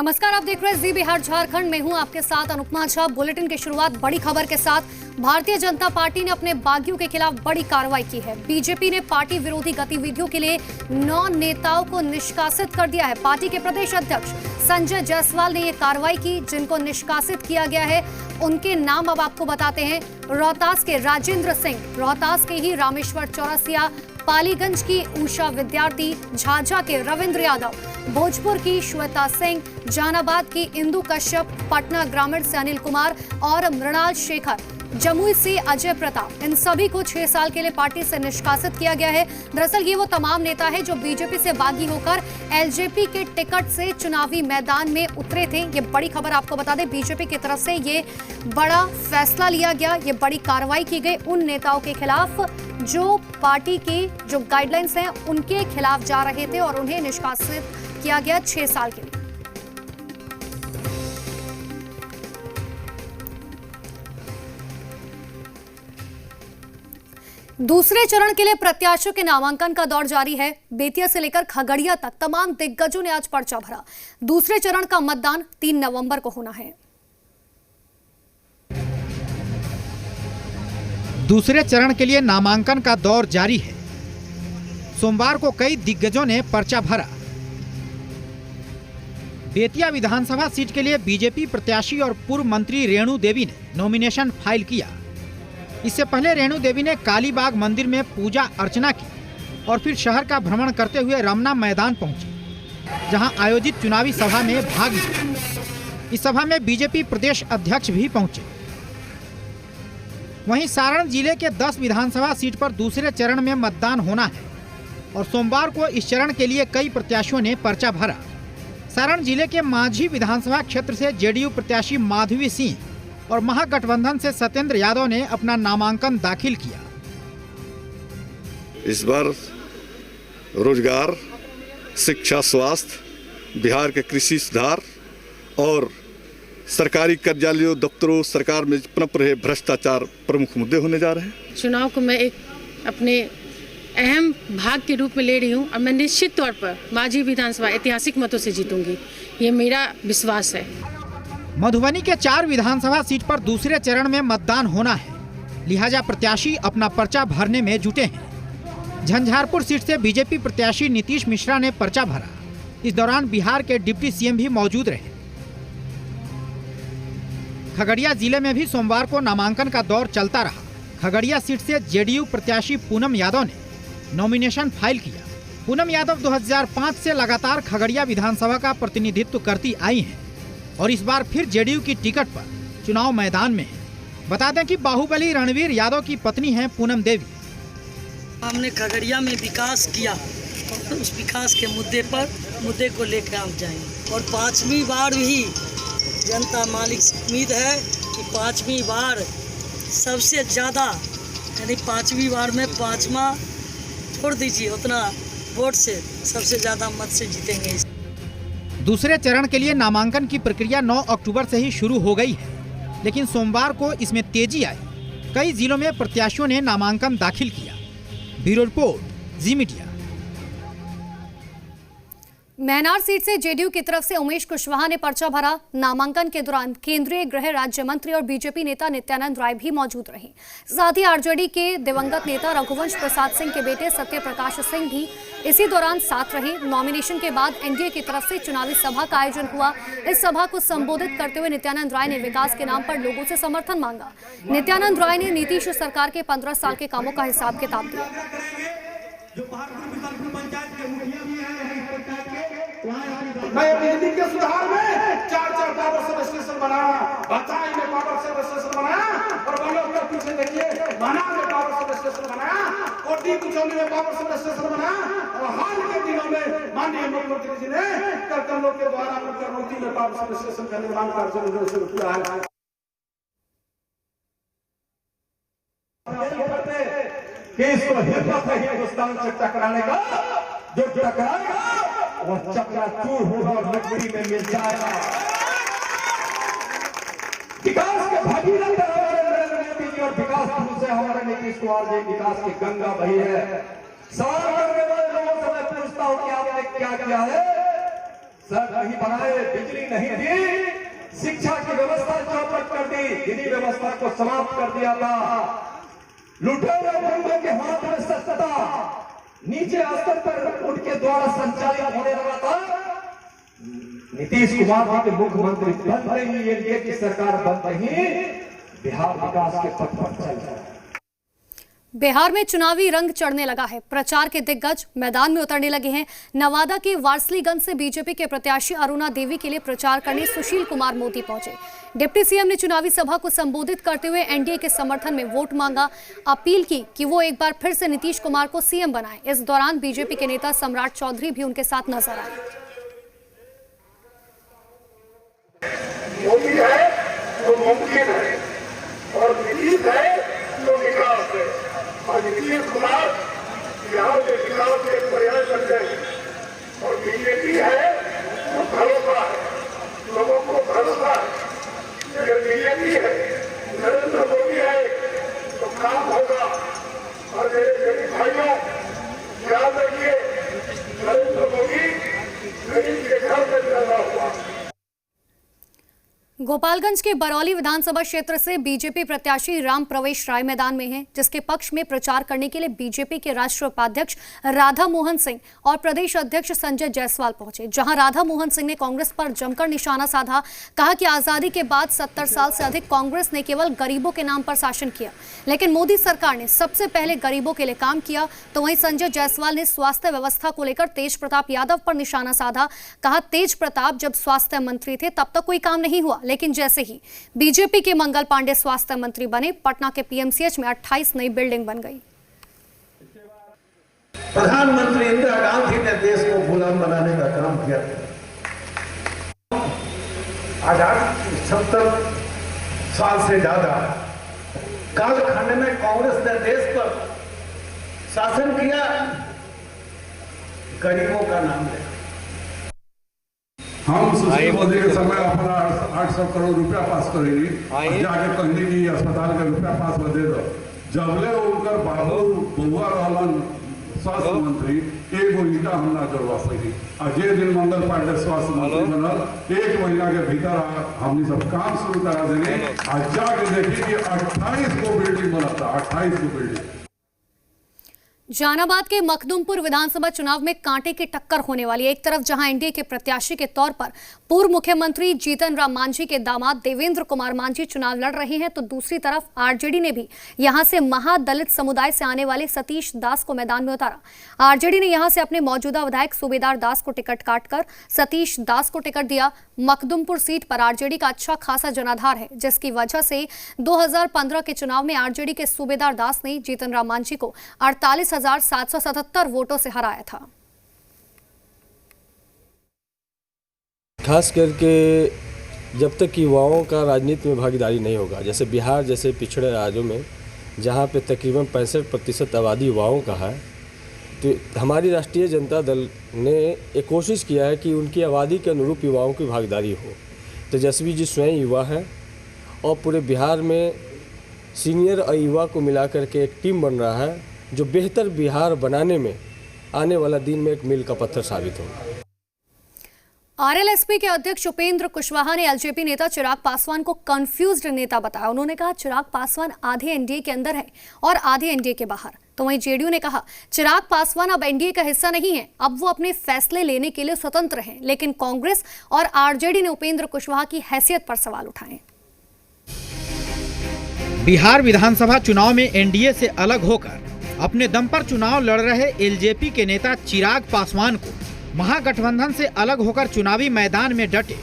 नमस्कार, आप देख रहे हैं जी बिहार झारखंड में हूं आपके साथ अनुपमा झा। बुलेटिन की शुरुआत बड़ी खबर के साथ। भारतीय जनता पार्टी ने अपने बागियों के खिलाफ बड़ी कार्रवाई की है। बीजेपी ने पार्टी विरोधी गतिविधियों के लिए 9 नेताओं को निष्कासित कर दिया है। पार्टी के प्रदेश अध्यक्ष संजय जायसवाल ने ये कार्रवाई की। जिनको निष्कासित किया गया है उनके नाम अब आपको बताते हैं। रोहतास के राजेंद्र सिंह, रोहतास के ही रामेश्वर चौरसिया, पालीगंज की उषा विद्यार्थी, झाझा के रविंद्र यादव, भोजपुर की श्वेता सिंह, जहानाबाद की इंदु कश्यप, पटना ग्रामीण से अनिल कुमार और मृणाल शेखर, जमुई से अजय प्रताप, इन सभी को 6 साल के लिए पार्टी से निष्कासित किया गया है। दरअसल ये वो तमाम नेता है जो बीजेपी से बागी होकर एलजेपी के टिकट से चुनावी मैदान में उतरे थे। ये बड़ी खबर आपको बता दें, बीजेपी की तरफ से ये बड़ा फैसला लिया गया, ये बड़ी कार्रवाई की गई उन नेताओं के खिलाफ जो पार्टी की जो गाइडलाइंस हैं उनके खिलाफ जा रहे थे और उन्हें निष्कासित किया गया 6 साल के लिए। दूसरे चरण के लिए प्रत्याशियों के नामांकन का दौर जारी है। बेतिया से लेकर खगड़िया तक तमाम दिग्गजों ने आज पर्चा भरा। दूसरे चरण का मतदान 3 नवंबर को होना है। दूसरे चरण के लिए नामांकन का दौर जारी है। सोमवार को कई दिग्गजों ने पर्चा भरा। बेतिया विधानसभा सीट के लिए बीजेपी प्रत्याशी और पूर्व मंत्री रेणु देवी ने नॉमिनेशन फाइल किया। इससे पहले रेणु देवी ने कालीबाग मंदिर में पूजा अर्चना की और फिर शहर का भ्रमण करते हुए रमना मैदान पहुंची, जहां आयोजित चुनावी सभा में भाग लिया। इस सभा में बीजेपी प्रदेश अध्यक्ष भी पहुंचे। वहीं सारण जिले के 10 विधानसभा सीट पर दूसरे चरण में मतदान होना है और सोमवार को इस चरण के लिए कई प्रत्याशियों ने पर्चा भरा। सारण जिले के मांझी विधानसभा क्षेत्र से जेडीयू प्रत्याशी माधवी सिंह और महागठबंधन से सत्येंद्र यादव ने अपना नामांकन दाखिल किया। इस बार रोजगार, शिक्षा, स्वास्थ्य, बिहार के कृषि सुधार और सरकारी कार्यालयों, दफ्तरों, सरकार में पनप रहे भ्रष्टाचार प्रमुख मुद्दे होने जा रहे हैं। चुनाव को मैं एक अपने अहम भाग के रूप में ले रही हूं और मैं निश्चित तौर पर मांझी विधानसभा ऐतिहासिक मतों से जीतूंगी, ये मेरा विश्वास है। मधुबनी के 4 विधानसभा सीट पर दूसरे चरण में मतदान होना है, लिहाजा प्रत्याशी अपना पर्चा भरने में जुटे हैं। झंझारपुर सीट से बीजेपी प्रत्याशी नीतीश मिश्रा ने पर्चा भरा। इस दौरान बिहार के डिप्टी सीएम भी मौजूद रहे। खगड़िया जिले में भी सोमवार को नामांकन का दौर चलता रहा। खगड़िया सीट से जेडीयू प्रत्याशी पूनम यादव ने नॉमिनेशन फाइल किया। पूनम यादव 2005 से लगातार खगड़िया विधानसभा का प्रतिनिधित्व करती आई हैं और इस बार फिर जेडीयू की टिकट पर चुनाव मैदान में है। बता दें कि बाहुबली रणवीर यादव की पत्नी हैं पूनम देवी। हमने खगड़िया में विकास किया तो उस विकास के मुद्दे को लेकर हम जाएंगे और 5वीं बार भी जनता मालिक से उम्मीद है कि 5वीं बार सबसे ज़्यादा, यानी 5वीं बार में 5वां छोड़ दीजिए, उतना वोट से सबसे ज़्यादा मत से जीतेंगे। दूसरे चरण के लिए नामांकन की प्रक्रिया 9 अक्टूबर से ही शुरू हो गई है, लेकिन सोमवार को इसमें तेजी आई। कई जिलों में प्रत्याशियों ने नामांकन दाखिल किया। ब्यूरो रिपोर्ट, जी मीडिया। मैनार सीट से जेडीयू की तरफ से उमेश कुशवाहा ने पर्चा भरा। नामांकन के दौरान केंद्रीय गृह राज्य मंत्री और बीजेपी नेता नित्यानंद राय भी मौजूद रहे। साथ ही आरजेडी के दिवंगत नेता रघुवंश प्रसाद सिंह के बेटे सत्य प्रकाश सिंह भी इसी दौरान साथ रहे। नॉमिनेशन के बाद एनडीए की तरफ से चुनावी सभा का आयोजन हुआ। इस सभा को संबोधित करते हुए नित्यानंद राय ने विकास के नाम पर लोगों से समर्थन मांगा। नित्यानंद राय ने नीतीश सरकार के 15 साल के कामों का हिसाब किताब दिया। बिजली के सुधार में 4 पावर सब स्टेशन बनाया, बचाई में पावर सब स्टेशन बनाया और बल्लभ के पीछे देखिए माना में पावर सब स्टेशन बनाया, कोटी कुचौली में पावर सब स्टेशन बनाया और हाल के दिनों में माननीय मुख्यमंत्री जी ने कर्तव्यों के द्वारा करनौती में पावर सब स्टेशन का निर्माण कार्य शुरू किया है। इसको हिम्मत है हिंदुस्तान से टकराने का, जो टकराएगा वह चकनाचूर होगा और नौकरी में मिल जाएगा। विकास के भगीरथ हमारे नरेंद्र मोदी जी और विकास से हमारे नीतीश कुमार जी विकास की गंगा बही है। सवाल करने वाले लोगों से मैं पूछता हूं कि आपने क्या किया है? सड़क नहीं बनाए, बिजली नहीं दी, शिक्षा की व्यवस्था चौपट कर दी, विधि व्यवस्था को समाप्त कर दिया था। लुटेरे गुंडों के हाथ में सत्ता नीचे स्तर पर उनके द्वारा संचालित होने लगा था। नीतीश कुमार जी के मुख्यमंत्री बन रही, एनडीए की सरकार बन रही, बिहार विकास के पथ पर चल रहा है। बिहार में चुनावी रंग चढ़ने लगा है। प्रचार के दिग्गज मैदान में उतरने लगे हैं। नवादा के वारसलीगंज से बीजेपी के प्रत्याशी अरुणा देवी के लिए प्रचार करने सुशील कुमार मोदी पहुंचे। डिप्टी सीएम ने चुनावी सभा को संबोधित करते हुए एनडीए के समर्थन में वोट मांगा, अपील की कि वो एक बार फिर से नीतीश कुमार को सीएम बनाएं। इस दौरान बीजेपी के नेता सम्राट चौधरी भी उनके साथ नजर आए। मोदी है तो मुमकिन है और नीतीश है तो विकास है। और नीतीश कुमार बिहार के विकास के प्रयास कर रहे हैं और बीजेपी है तो भरोसा है, लोगों को भरोसा है। अगर बीजेपी है, नरेंद्र मोदी है तो काम होगा। और मेरे गरीब भाइयों याद रखिए, नरेंद्र मोदी गरीब के घर में पैदा हुआ। गोपालगंज के बरौली विधानसभा क्षेत्र से बीजेपी प्रत्याशी राम प्रवेश राय मैदान में हैं, जिसके पक्ष में प्रचार करने के लिए बीजेपी के राष्ट्रीय उपाध्यक्ष राधा मोहन सिंह और प्रदेश अध्यक्ष संजय जायसवाल पहुंचे। जहां राधा मोहन सिंह ने कांग्रेस पर जमकर निशाना साधा, कहा कि आजादी के बाद 70 साल से अधिक कांग्रेस ने केवल गरीबों के नाम पर शासन किया, लेकिन मोदी सरकार ने सबसे पहले गरीबों के लिए काम किया। तो वहीं संजय जायसवाल ने स्वास्थ्य व्यवस्था को लेकर तेज प्रताप यादव पर निशाना साधा, कहा तेज प्रताप जब स्वास्थ्य मंत्री थे तब तक कोई काम नहीं हुआ, लेकिन जैसे ही बीजेपी के मंगल पांडे स्वास्थ्य मंत्री बने, पटना के पीएमसीएच में 28 नई बिल्डिंग बन गई। प्रधानमंत्री इंदिरा गांधी ने देश को गुलाम बनाने का काम किया। आजाद 70 साल से ज्यादा कालखंड में कांग्रेस ने देश पर शासन किया, गरीबों का नाम लिया। हम सुशील मोदी के समय अपना 800 करोड़ रुपया पास करेंगे, जाके कहने की अस्पताल का रुपया पास कर दे दो। जबले उनकर बाबू बउआ रहलन स्वास्थ्य मंत्री, एगो ईटा हम ना करवा सकी। और जे दिन मंगल पांडे स्वास्थ्य मंत्री बनल, 1 महीना के भीतर हमने सब काम शुरू करा देंगे। और जाके देखिए कि 28 को बिल्डिंग बनता, 28 को बिल्डिंग। जहानाबाद के मखदुमपुर विधानसभा चुनाव में कांटे की टक्कर होने वाली है। एक तरफ जहां एनडीए के प्रत्याशी के तौर पर पूर्व मुख्यमंत्री जीतन राम मांझी के दामाद देवेंद्र कुमार मांझी चुनाव लड़ रहे हैं, तो दूसरी तरफ आरजेडी ने भी यहां से महादलित समुदाय से आने वाले सतीश दास को मैदान में उतारा। आरजेडी ने यहां से अपने मौजूदा विधायक सूबेदार दास को टिकट काटकर सतीश दास को टिकट दिया। मखदुमपुर सीट पर आरजेडी का अच्छा खासा जनाधार है, जिसकी वजह से 2015 के चुनाव में आरजेडी के सूबेदार दास ने जीतन राम मांझी को 48,777 वोटों से हराया था। खास करके जब तक युवाओं का राजनीति में भागीदारी नहीं होगा, जैसे बिहार जैसे पिछड़े राज्यों में जहां पे तकरीबन 65% आबादी युवाओं का है, तो हमारी राष्ट्रीय जनता दल ने एक कोशिश किया है कि उनकी आबादी के अनुरूप युवाओं की भागीदारी हो। तेजस्वी जी स्वयं युवा हैं और पूरे बिहार में सीनियर और युवा को मिलाकर के एक टीम बन रहा है, जो बेहतर बिहार बनाने में आने वाला दिन में एक मील का पत्थर साबित होगा। आरएलएसपी के अध्यक्ष उपेंद्र कुशवाहा ने एलजेपी नेता चिराग पासवान को कंफ्यूज्ड नेता बताया। उन्होंने कहा चिराग पासवान आधे एनडीए के अंदर है और आधे एनडीए के बाहर। तो वहीं जेडीयू ने कहा चिराग पासवान अब एनडीए का हिस्सा नहीं है, अब वो अपने फैसले लेने के लिए स्वतंत्र हैं। लेकिन कांग्रेस और आरजेडी ने उपेंद्र कुशवाहा की हैसियत पर सवाल उठाए। बिहार विधानसभा चुनाव में एनडीए से अलग होकर अपने दम पर चुनाव लड़ रहे एलजेपी के नेता चिराग पासवान को महागठबंधन से अलग होकर चुनावी मैदान में डटे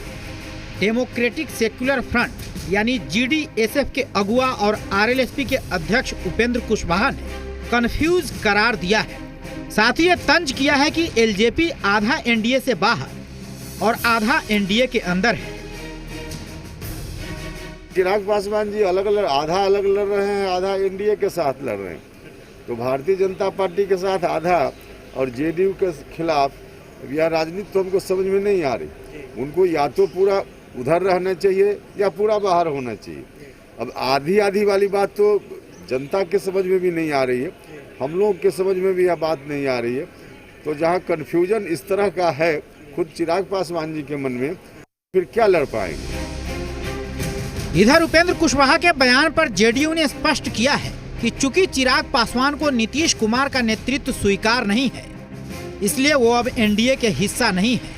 डेमोक्रेटिक सेक्युलर फ्रंट यानी जीडीएसएफ के अगुआ और आरएलएसपी के अध्यक्ष उपेंद्र कुशवाहा ने कंफ्यूज करार दिया है। साथ ही ये तंज किया है कि एलजेपी आधा एनडीए से बाहर और आधा एनडीए के अंदर है। चिराग पासवान जी आधा अलग लड़ रहे हैं, आधा एनडीए के साथ लड़ रहे हैं। तो भारतीय जनता पार्टी के साथ आधा और जेडीयू के खिलाफ यह राजनीति तो हमको समझ में नहीं आ रही। उनको या तो पूरा उधर रहना चाहिए या पूरा बाहर होना चाहिए। अब आधी आधी वाली बात तो जनता के समझ में भी नहीं आ रही है, हम लोग के समझ में भी यह बात नहीं आ रही है। तो जहाँ कन्फ्यूजन इस तरह का है, खुद चिराग पासवान जी के मन में, फिर क्या लड़ पाएंगे। इधर उपेंद्र कुशवाहा के बयान पर जेडीयू ने स्पष्ट किया है कि चूंकि चिराग पासवान को नीतीश कुमार का नेतृत्व स्वीकार नहीं है, इसलिए वो अब एनडीए के हिस्सा नहीं है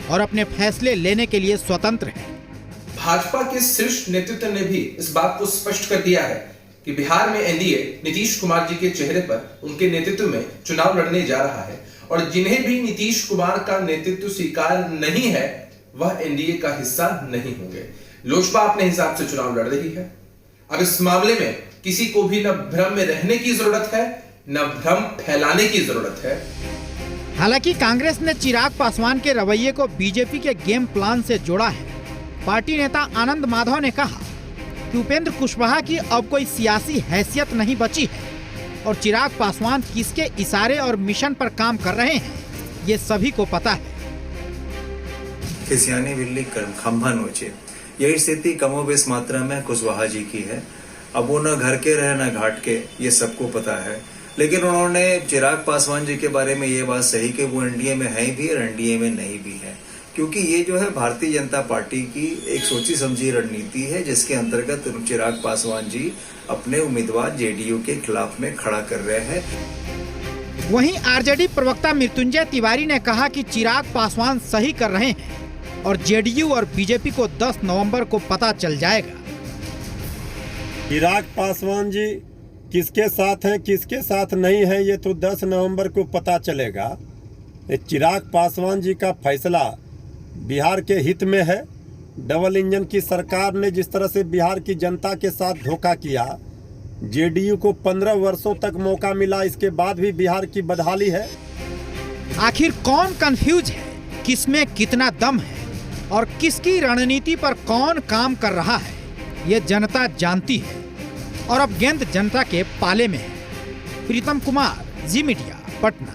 और अपने फैसले लेने के लिए स्वतंत्र है। भाजपा के शीर्ष नेतृत्व ने भी इस बात को स्पष्ट कर दिया है कि बिहार में एनडीए नीतीश कुमार जी के चेहरे पर उनके नेतृत्व में चुनाव लड़ने जा रहा है और जिन्हें भी नीतीश कुमार का नेतृत्व स्वीकार नहीं है वह एनडीए का हिस्सा नहीं होंगे। लोजपा अपने हिसाब से चुनाव लड़ रही है। अब इस मामले में किसी को भी न भ्रम में रहने की जरूरत है न भ्रम फैलाने की जरूरत है। हालांकि कांग्रेस ने चिराग पासवान के रवैये को बीजेपी के गेम प्लान से जोड़ा है। पार्टी नेता आनंद माधव ने कहा कि उपेंद्र कुशवाहा की अब कोई सियासी हैसियत नहीं बची है और चिराग पासवान किसके इशारे और मिशन पर काम कर रहे हैं ये सभी को पता है। खिसियानी बिल्ली खंभा नोचे, यही स्थिति कमोबेश मात्रा में कुशवाहा जी की है। अब वो न घर के रहे न घाट के, ये सबको पता है। लेकिन उन्होंने चिराग पासवान जी के बारे में ये बात सही कि वो एनडीए में है भी और एनडीए में नहीं भी है, क्योंकि ये जो है भारतीय जनता पार्टी की एक सोची समझी रणनीति है जिसके अंतर्गत चिराग पासवान जी अपने उम्मीदवार जेडीयू के खिलाफ में खड़ा कर रहे हैं। वहीं आरजेडी प्रवक्ता मृत्युंजय तिवारी ने कहा कि चिराग पासवान सही कर रहे हैं और जेडीयू और बीजेपी को 10 नवंबर को पता चल जाएगा। चिराग पासवान जी किसके साथ हैं किसके साथ नहीं है ये तो 10 नवंबर को पता चलेगा। चिराग पासवान जी का फैसला बिहार के हित में है। डबल इंजन की सरकार ने जिस तरह से बिहार की जनता के साथ धोखा किया, जेडीयू को 15 वर्षों तक मौका मिला, इसके बाद भी बिहार की बदहाली है। आखिर कौन कंफ्यूज है, किसमें कितना दम है और किसकी रणनीति पर कौन काम कर रहा है ये जनता जानती है और अब गेंद जनता के पाले में है। प्रीतम कुमार, जी मीडिया, पटना।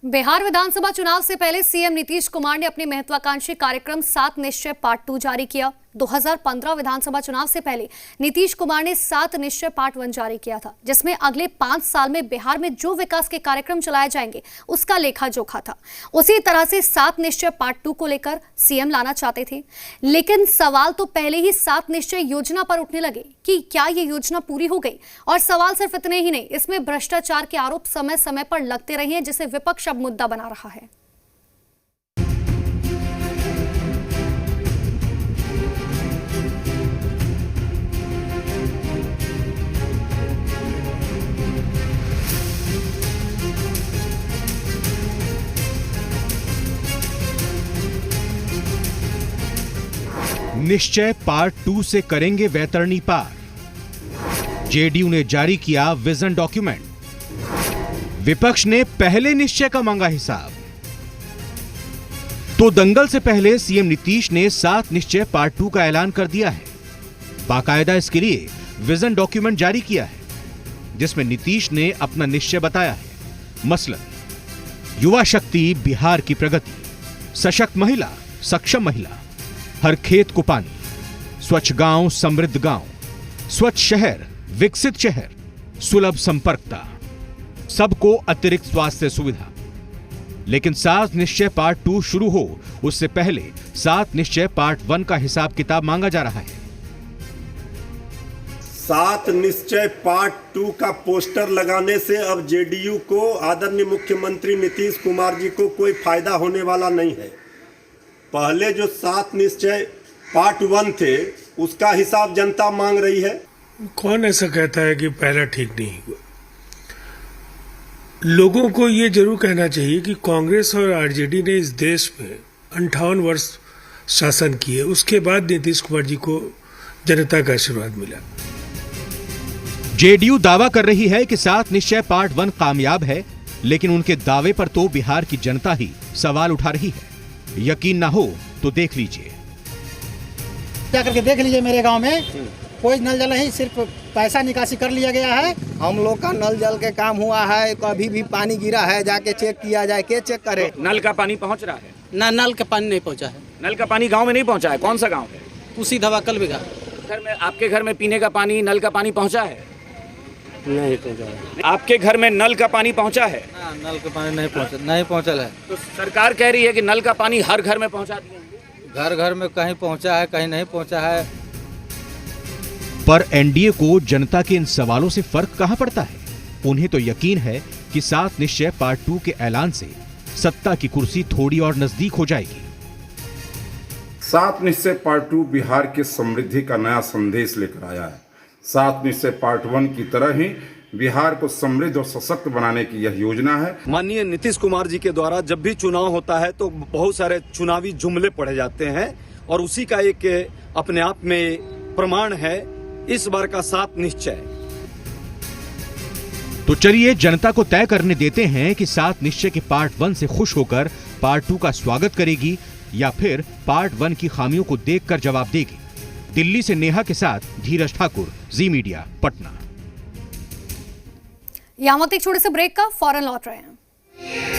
बिहार विधानसभा चुनाव से पहले सीएम नीतीश कुमार ने अपने महत्वाकांक्षी कार्यक्रम 7 निश्चय पार्ट 2 जारी किया। 2015 विधानसभा चुनाव से पहले नीतीश कुमार ने 7 निश्चय पार्ट 1 जारी किया था, जिसमें अगले 5 साल में बिहार में जो विकास के कार्यक्रम चलाए जाएंगे उसका लेखा जोखा था। उसी तरह से 7 निश्चय पार्ट 2 को लेकर सीएम लाना चाहते थे, लेकिन सवाल तो पहले ही 7 निश्चय योजना पर उठने लगे कि क्या ये योजना पूरी हो गई। और सवाल सिर्फ इतने ही नहीं, इसमें भ्रष्टाचार के आरोप समय समय पर लगते रहे हैं, जिसे विपक्ष अब मुद्दा बना रहा है। निश्चय पार्ट 2 से करेंगे वैतरणी पार। जेडीयू ने जारी किया विजन डॉक्यूमेंट। विपक्ष ने पहले निश्चय का मांगा हिसाब। तो दंगल से पहले सीएम नीतीश ने 7 निश्चय पार्ट 2 का ऐलान कर दिया है। बाकायदा इसके लिए विजन डॉक्यूमेंट जारी किया है, जिसमें नीतीश ने अपना निश्चय बताया है। मसलन युवा शक्ति, बिहार की प्रगति, सशक्त महिला, सक्षम महिला, हर खेत को पानी, स्वच्छ गांव, समृद्ध गांव, स्वच्छ शहर, विकसित शहर, सुलभ संपर्कता, सबको अतिरिक्त स्वास्थ्य सुविधा। लेकिन 7 निश्चय पार्ट 2 शुरू हो उससे पहले 7 निश्चय पार्ट 1 का हिसाब किताब मांगा जा रहा है। 7 निश्चय पार्ट 2 का पोस्टर लगाने से अब जेडीयू को, आदरणीय मुख्यमंत्री नीतीश कुमार जी को कोई फायदा होने वाला नहीं है। पहले जो 7 निश्चय पार्ट 1 थे उसका हिसाब जनता मांग रही है। कौन ऐसा कहता है कि पहला ठीक नहीं हुआ? लोगों को ये जरूर कहना चाहिए कि कांग्रेस और आरजेडी ने इस देश में 58 वर्ष शासन किए, उसके बाद नीतीश कुमार जी को जनता का आशीर्वाद मिला। जेडीयू दावा कर रही है कि 7 निश्चय पार्ट 1 कामयाब है, लेकिन उनके दावे पर तो बिहार की जनता ही सवाल उठा रही है। यकीन ना हो तो देख लीजिए, जाकर के देख लीजिए। मेरे गांव में कोई नल जल नहीं, सिर्फ पैसा निकासी कर लिया गया है। हम लोग का नल जल के काम हुआ है, कभी भी पानी गिरा है जाके चेक किया जाए, के चेक करे। नल का पानी पहुंच रहा है? ना, नल का पानी नहीं पहुंचा है। नल का पानी गांव में नहीं पहुंचा है? कौन सा गांव है? उसी दवा कल बिगा। घर में, आपके घर में पीने का पानी, नल का पानी पहुंचा है? नहीं पहुँचा। आपके घर में नल का पानी पहुंचा है? नल का पानी नहीं पहुँचा है। तो सरकार कह रही है कि नल का पानी हर घर में पहुंचा दिया। घर घर में कहीं पहुँचा है, कहीं नहीं पहुँचा है। पर एनडीए को जनता के इन सवालों से फर्क कहां पड़ता है? उन्हें तो यकीन है कि 7 निश्चय पार्ट 2 के ऐलान से सत्ता की कुर्सी थोड़ी और नजदीक हो जाएगी। 7 निश्चय पार्ट 2 बिहार के समृद्धि का नया संदेश लेकर आया है। 7 निश्चय पार्ट 1 की तरह ही बिहार को समृद्ध और सशक्त बनाने की यह योजना है। माननीय नीतीश कुमार जी के द्वारा जब भी चुनाव होता है तो बहुत सारे चुनावी जुमले पढ़े जाते हैं और उसी का एक अपने आप में प्रमाण है इस बार का 7 निश्चय। तो चलिए जनता को तय करने देते हैं कि 7 निश्चय के पार्ट 1 से खुश होकर पार्ट 2 का स्वागत करेगी या फिर पार्ट 1 की खामियों को देखकर जवाब देगी। दिल्ली से नेहा के साथ धीरज ठाकुर, जी मीडिया, पटना। यहाँ एक छोटे से ब्रेक का, फौरन लौट रहे हैं।